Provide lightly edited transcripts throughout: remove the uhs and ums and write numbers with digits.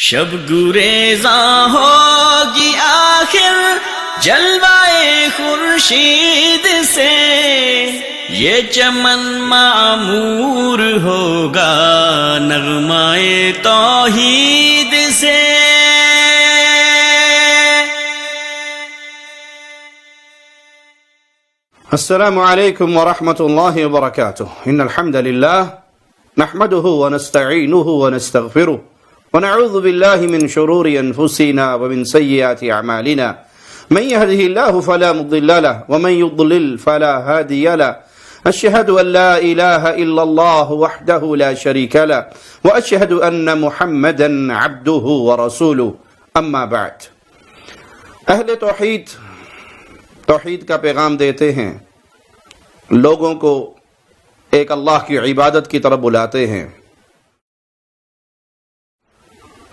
شب گریزاں ہوگی آخر جلوائے خورشید سے، یہ چمن معمور ہوگا نغمائے توحید سے۔ السلام علیکم ورحمۃ اللہ وبرکاتہ۔ ان الحمد للہ نحمده ونستعینه ونستغفره ونعوذ باللہ من شرور انفسنا ومن سیئات اعمالنا، من يهده الله فلا مضل له ومن يضلل فلا هادي له، اشهد ان لا اله الا الله وحده لا شريك له واشهد ان محمدا عبده ورسوله، اما بعد۔ اہل توحید کا پیغام دیتے ہیں، لوگوں کو ایک اللہ کی عبادت کی طرف بلاتے ہیں،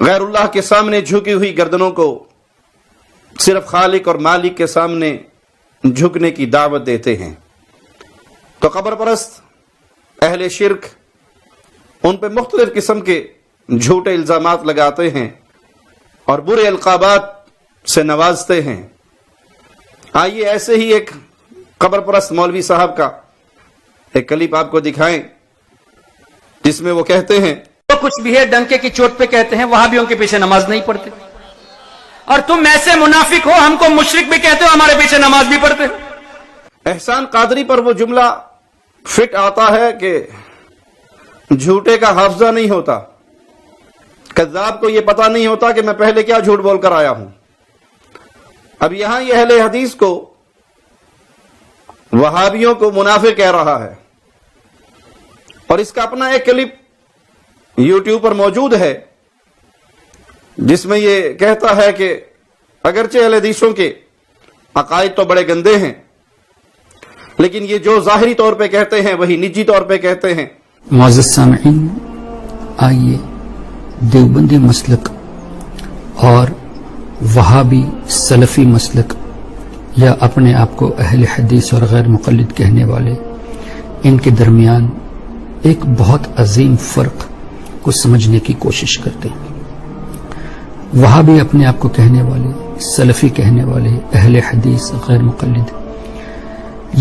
غیر اللہ کے سامنے جھکی ہوئی گردنوں کو صرف خالق اور مالک کے سامنے جھکنے کی دعوت دیتے ہیں۔ تو قبر پرست اہل شرک ان پہ مختلف قسم کے جھوٹے الزامات لگاتے ہیں اور برے القابات سے نوازتے ہیں۔ آئیے ایسے ہی ایک قبر پرست مولوی صاحب کا ایک کلپ آپ کو دکھائیں، جس میں وہ کہتے ہیں تو کچھ بھی ہے ڈنکے کی چوٹ پہ کہتے ہیں وہابیوں کے پیچھے نماز نہیں پڑھتے، اور تم ایسے منافق ہو، ہم کو مشرک بھی کہتے ہو، ہمارے پیچھے نماز بھی پڑھتے ہو۔ احسان قادری پر وہ جملہ فٹ آتا ہے کہ جھوٹے کا حافظہ نہیں ہوتا، کذاب کو یہ پتا نہیں ہوتا کہ میں پہلے کیا جھوٹ بول کر آیا ہوں۔ اب یہاں یہ اہل حدیث کو، وہابیوں کو منافق کہہ رہا ہے، اور اس کا اپنا ایک کلپ یوٹیوب پر موجود ہے جس میں یہ کہتا ہے کہ اگرچہ اہل حدیثوں کے عقائد تو بڑے گندے ہیں، لیکن یہ جو ظاہری طور پہ کہتے ہیں وہی نجی طور پہ کہتے ہیں۔ معزز سامعین، آئیے دیوبندی مسلک اور وہابی سلفی مسلک، یا اپنے آپ کو اہل حدیث اور غیر مقلد کہنے والے، ان کے درمیان ایک بہت عظیم فرق کو سمجھنے کی کوشش کرتے ہیں۔ وہابی اپنے آپ کو کہنے والے، سلفی کہنے والے، اہل حدیث غیر مقلد،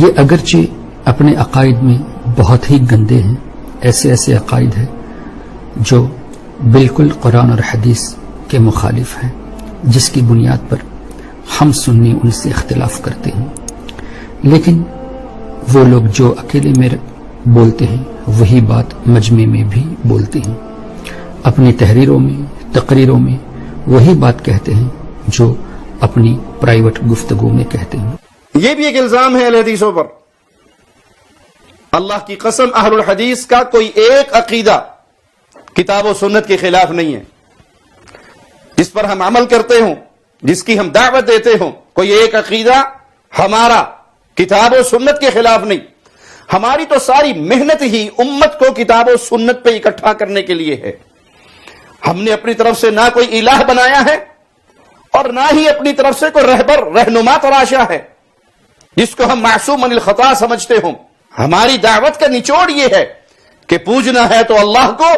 یہ اگرچہ اپنے عقائد میں بہت ہی گندے ہیں، ایسے عقائد ہیں جو بالکل قرآن اور حدیث کے مخالف ہیں، جس کی بنیاد پر ہم سنی ان سے اختلاف کرتے ہیں، لیکن وہ لوگ جو اکیلے میں بولتے ہیں وہی بات مجمع میں بھی بولتے ہیں، اپنی تحریروں میں، تقریروں میں وہی بات کہتے ہیں جو اپنی پرائیویٹ گفتگو میں کہتے ہیں۔ یہ بھی ایک الزام ہے اہل حدیثوں پر۔ اللہ کی قسم، اہل الحدیث کا کوئی ایک عقیدہ کتاب و سنت کے خلاف نہیں ہے، جس پر ہم عمل کرتے ہوں، جس کی ہم دعوت دیتے ہوں، کوئی ایک عقیدہ ہمارا کتاب و سنت کے خلاف نہیں۔ ہماری تو ساری محنت ہی امت کو کتاب و سنت پہ اکٹھا کرنے کے لیے ہے۔ ہم نے اپنی طرف سے نہ کوئی الہ بنایا ہے اور نہ ہی اپنی طرف سے کوئی رہبر، رہنما تراشا ہے جس کو ہم معصوم من الخطا سمجھتے ہوں۔ ہماری دعوت کا نچوڑ یہ ہے کہ پوجنا ہے تو اللہ کو،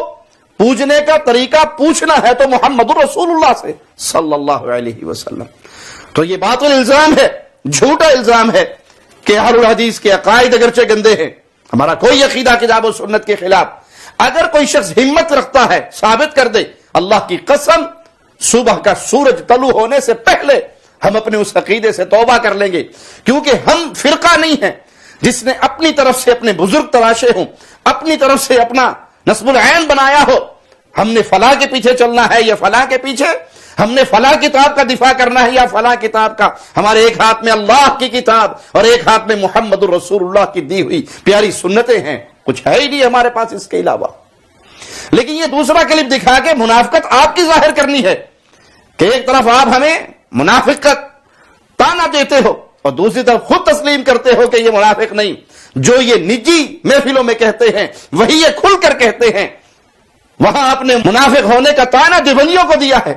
پوجنے کا طریقہ پوچھنا ہے تو محمد رسول اللہ سے صلی اللہ علیہ وسلم۔ تو یہ باطل الزام ہے، جھوٹا الزام ہے کہ اہل الحدیث کے عقائد اگرچہ گندے ہیں، ہمارا کوئی عقیدہ کتاب و سنت کے خلاف۔ اگر کوئی شخص ہمت رکھتا ہے ثابت کر دے، اللہ کی قسم صبح کا سورج طلوع ہونے سے پہلے ہم اپنے اس عقیدے سے توبہ کر لیں گے، کیونکہ ہم فرقہ نہیں ہیں جس نے اپنی طرف سے اپنے بزرگ تراشے ہوں، اپنی طرف سے اپنا نصب العین بنایا ہو۔ ہم نے فلاں کے پیچھے چلنا ہے یا فلاں کے پیچھے، ہم نے فلاں کتاب کا دفاع کرنا ہے یا فلاں کتاب کا۔ ہمارے ایک ہاتھ میں اللہ کی کتاب اور ایک ہاتھ میں محمد رسول اللہ کی دی ہوئی پیاری سنتیں ہیں، کچھ ہے ہی نہیں ہمارے پاس اس کے علاوہ۔ لیکن یہ دوسرا کلپ دکھا کے منافقت آپ کی ظاہر کرنی ہے کہ ایک طرف آپ ہمیں منافق کا تانا دیتے ہو اور دوسری طرف خود تسلیم کرتے ہو کہ یہ منافق نہیں، جو یہ نجی محفلوں میں کہتے ہیں وہی یہ کھل کر کہتے ہیں۔ وہاں آپ نے منافق ہونے کا تانا دیوبندیوں کو دیا ہے،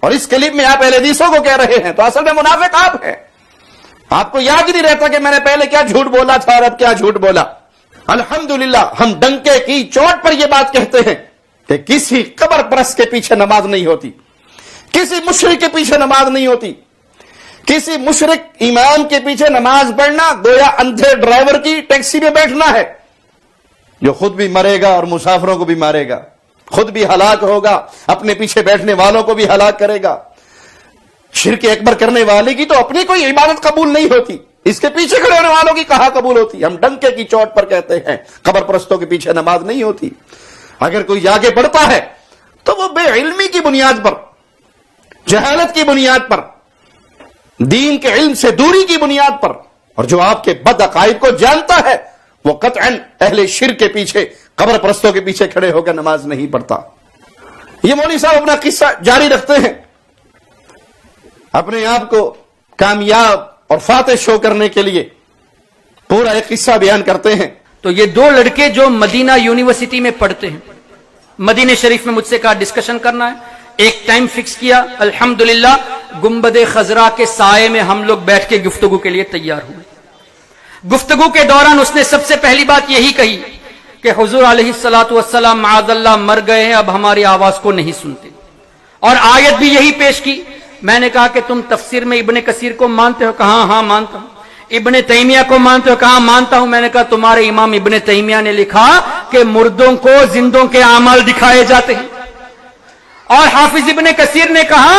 اور اس کلپ میں آپ اہل حدیثوں کو کہہ رہے ہیں، تو اصل میں منافق آپ ہیں۔ آپ کو یاد ہی نہیں رہتا کہ میں نے پہلے کیا جھوٹ بولا تھا اور اب کیا جھوٹ بولا۔ الحمدللہ ہم ڈنکے کی چوٹ پر یہ بات کہتے ہیں کہ کسی قبر پرست کے پیچھے نماز نہیں ہوتی، کسی مشرک کے پیچھے نماز نہیں ہوتی. کسی مشرک امام کے پیچھے نماز پڑھنا گویا اندھے ڈرائیور کی ٹیکسی میں بیٹھنا ہے، جو خود بھی مرے گا اور مسافروں کو بھی مارے گا، خود بھی ہلاک ہوگا، اپنے پیچھے بیٹھنے والوں کو بھی ہلاک کرے گا. شرک اکبر کرنے والے کی تو اپنی کوئی عبادت قبول نہیں ہوتی، اس کے پیچھے کھڑے ہونے والوں کی کہاں قبول ہوتی؟ ہم ڈنکے کی چوٹ پر کہتے ہیں قبر پرستوں کے پیچھے نماز نہیں ہوتی. اگر کوئی آگے بڑھتا ہے تو وہ بے علمی کی بنیاد پر، جہالت کی بنیاد پر، دین کے علم سے دوری کی بنیاد پر، اور جو آپ کے بد عقائد کو جانتا ہے وہ قطعاً اہل شرک کے پیچھے، قبر پرستوں کے پیچھے کھڑے ہو کر نماز نہیں پڑھتا. یہ مولوی صاحب اپنا قصہ جاری رکھتے ہیں، اپنے آپ کو کامیاب اور فاتح شو کرنے کے لیے پورا ایک قصہ بیان کرتے ہیں. تو یہ دو لڑکے جو مدینہ یونیورسٹی میں پڑھتے ہیں، مدینہ شریف میں مجھ سے کہا ڈسکشن کرنا ہے. ایک ٹائم فکس کیا، الحمدللہ گنبد خضرا کے سائے میں ہم لوگ بیٹھ کے گفتگو کے لیے تیار ہوئے. گفتگو کے دوران اس نے سب سے پہلی بات یہی کہی کہ حضور علیہ الصلوۃ والسلام معاذ اللہ مر گئے ہیں، اب ہماری آواز کو نہیں سنتے. اور آیت بھی یہی پیش کی. میں نے کہا کہ تم تفسیر میں ابن کثیر کو مانتے ہو؟ کہا ہاں مانتا ہوں. ابن تیمیہ کو مانتے ہو؟ کہا مانتا ہوں. میں نے کہا تمہارے امام ابن تیمیہ نے لکھا کہ مردوں کو زندوں کے اعمال دکھائے جاتے ہیں. اور حافظ ابن کثیر نے کہا،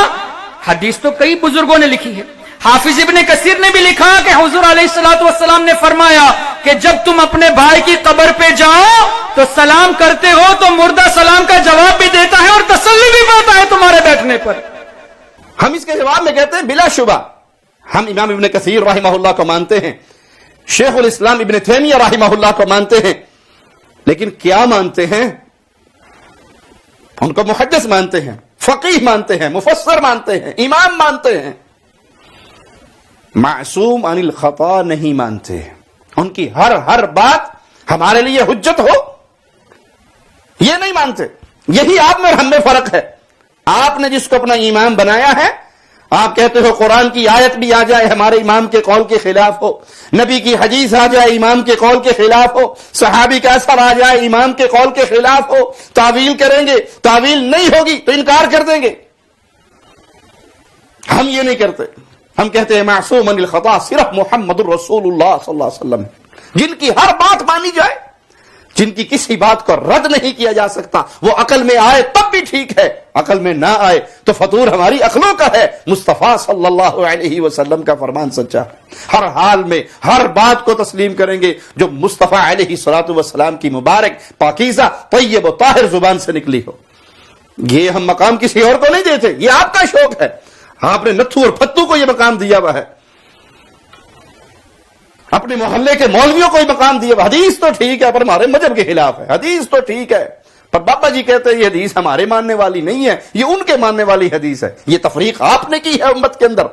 حدیث تو کئی بزرگوں نے لکھی ہے، حافظ ابن کثیر نے بھی لکھا کہ حضور علیہ الصلوۃ والسلام نے فرمایا کہ جب تم اپنے بھائی کی قبر پہ جاؤ تو سلام کرتے ہو تو مردہ سلام کا جواب بھی دیتا ہے اور تسلی بھی پاتا ہے تمہارے بیٹھنے پر. ہم اس کے جواب میں کہتے ہیں بلا شبہ ہم امام ابن کثیر رحمہ اللہ کو مانتے ہیں، شیخ الاسلام ابن تیمیہ رحمہ اللہ کو مانتے ہیں، لیکن کیا مانتے ہیں؟ ان کو محدث مانتے ہیں، فقیہ مانتے ہیں، مفسر مانتے ہیں، امام مانتے ہیں، معصوم عن الخطا نہیں مانتے. ان کی ہر بات ہمارے لیے حجت ہو یہ نہیں مانتے. یہی آپ میں ہم میں فرق ہے. آپ نے جس کو اپنا امام بنایا ہے، آپ کہتے ہو قرآن کی آیت بھی آ جائے ہمارے امام کے قول کے خلاف ہو، نبی کی حدیث آ جائے امام کے قول کے خلاف ہو، صحابی کا اثر آ جائے امام کے قول کے خلاف ہو، تعویل کریں گے، تعویل نہیں ہوگی تو انکار کر دیں گے. ہم یہ نہیں کرتے. ہم کہتے ہیں معصوم عن الخطا صرف محمد الرسول اللہ صلی اللہ علیہ وسلم، جن کی ہر بات مانی جائے، جن کی کسی بات کو رد نہیں کیا جا سکتا. وہ عقل میں آئے تب بھی ٹھیک ہے، عقل میں نہ آئے تو فطور ہماری عقلوں کا ہے. مصطفیٰ صلی اللہ علیہ وسلم کا فرمان سچا ہے. ہر حال میں ہر بات کو تسلیم کریں گے جو مصطفیٰ علیہ الصلوۃ والسلام کی مبارک پاکیزہ طیب و طاہر زبان سے نکلی ہو. یہ ہم مقام کسی اور کو نہیں دیتے، یہ آپ کا شوق ہے. آپ نے نتھو اور پھتو کو یہ مقام دیا ہوا ہے، اپنے محلے کے مولویوں کو یہ مقام دیا ہوا. حدیث تو ٹھیک ہے پر ہمارے مذہب کے خلاف ہے. حدیث تو ٹھیک ہے پر بابا جی کہتے ہیں یہ حدیث ہمارے ماننے والی نہیں ہے، یہ ان کے ماننے والی حدیث ہے. یہ تفریق آپ نے کی ہے امت کے اندر.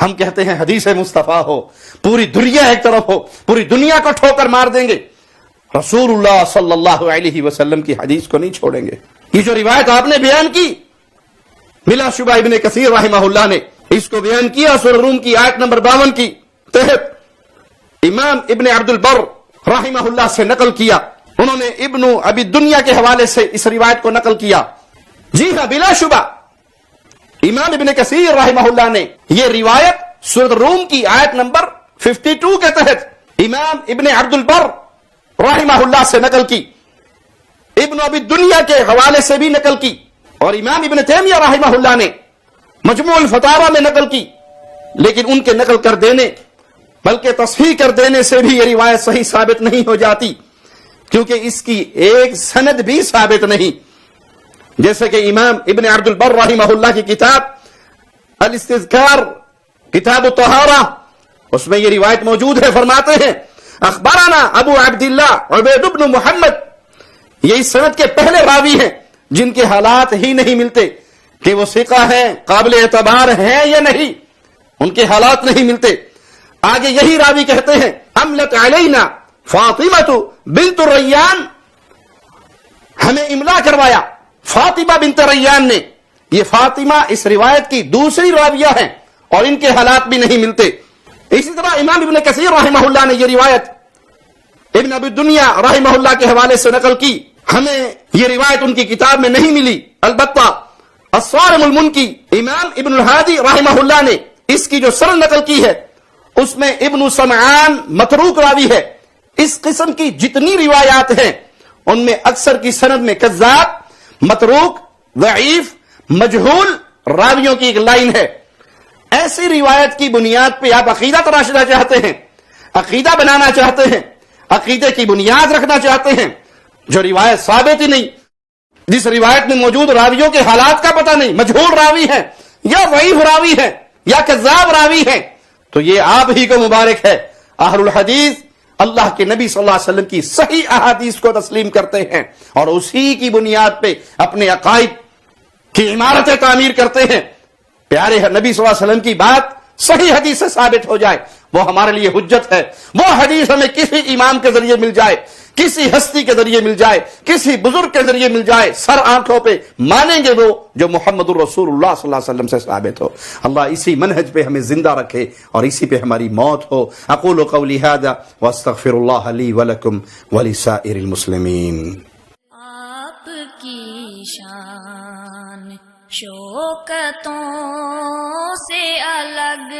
ہم کہتے ہیں حدیث مصطفیٰ ہو، پوری دنیا ایک طرف ہو، پوری دنیا کو ٹھوکر مار دیں گے، رسول اللہ صلی اللہ علیہ وسلم کی حدیث کو نہیں چھوڑیں گے. یہ جو روایت آپ نے بیان کی، بلا شبہ ابن کثیر رحمہ اللہ نے اس کو بیان کیا سورہ روم کی آیت نمبر 52 کی تحت. امام ابن عبد البر رحمہ اللہ سے نقل کیا، انہوں نے ابن ابی دنیا کے حوالے سے اس روایت کو نقل کیا. جی ہاں بلا شبہ امام ابن کثیر رحمہ اللہ نے یہ روایت سورہ روم کی آیت نمبر 52 کے تحت امام ابن عبد البر رحمہ اللہ سے نقل کی، ابن ابی دنیا کے حوالے سے بھی نقل کی، اور امام ابن تیمیہ رحمہ اللہ نے مجموع الفتاوی میں نقل کی. لیکن ان کے نقل کر دینے بلکہ تصحیح کر دینے سے بھی یہ روایت صحیح ثابت نہیں ہو جاتی، کیونکہ اس کی ایک سند بھی ثابت نہیں. جیسے کہ امام ابن عبد البر رحمہ اللہ کی کتاب الاستذکار کتاب الطہارہ، اس میں یہ روایت موجود ہے. فرماتے ہیں اخبرنا ابو عبداللہ عبید بن محمد. یہ اس سند کے پہلے راوی ہیں جن کے حالات ہی نہیں ملتے کہ وہ ثقہ ہیں، قابل اعتبار ہیں یا نہیں، ان کے حالات نہیں ملتے. آگے یہی راوی کہتے ہیں املت علینا فاطمہ بنت ریان، ہمیں املا کروایا فاطمہ بنت ریان نے. یہ فاطمہ اس روایت کی دوسری راویہ ہیں اور ان کے حالات بھی نہیں ملتے. اسی طرح امام ابن کثیر رحمہ اللہ نے یہ روایت ابن ابی دنیا رحمہ اللہ کے حوالے سے نقل کی. ہمیں یہ روایت ان کی کتاب میں نہیں ملی. البتہ الصارم المنکی امام ابن الہادی رحمہ اللہ نے اس کی جو سند نقل کی ہے اس میں ابن سمعان متروک راوی ہے. اس قسم کی جتنی روایات ہیں ان میں اکثر کی سند میں کذاب، متروک، ضعیف، مجہول راویوں کی ایک لائن ہے. ایسی روایت کی بنیاد پہ آپ عقیدہ تراشنا چاہتے ہیں، عقیدہ بنانا چاہتے ہیں، عقیدے کی بنیاد رکھنا چاہتے ہیں جو روایت ثابت ہی نہیں، جس روایت میں موجود راویوں کے حالات کا پتہ نہیں، مجہول راوی ہے یا ضعیف راوی ہے یا کذاب راوی ہے، تو یہ آپ ہی کو مبارک ہے. اہل الحدیث اللہ کے نبی صلی اللہ علیہ وسلم کی صحیح احادیث کو تسلیم کرتے ہیں اور اسی کی بنیاد پہ اپنے عقائد کی عمارتیں تعمیر کرتے ہیں. پیارے نبی صلی اللہ علیہ وسلم کی بات صحیح حدیث سے ثابت ہو جائے وہ ہمارے لیے حجت ہے. وہ حدیث ہمیں کسی امام کے ذریعے مل جائے، کسی ہستی کے ذریعے مل جائے، کسی بزرگ کے ذریعے مل جائے، سر آنکھوں پہ مانیں گے وہ جو محمد الرسول اللہ صلی اللہ علیہ وسلم سے ثابت ہو. اللہ اسی منہج پہ ہمیں زندہ رکھے اور اسی پہ ہماری موت ہو. اقول قولی ھذا واستغفر اللہ لی ولکم ولسائر المسلمین. آپ کی شان شوکتوں سے الگ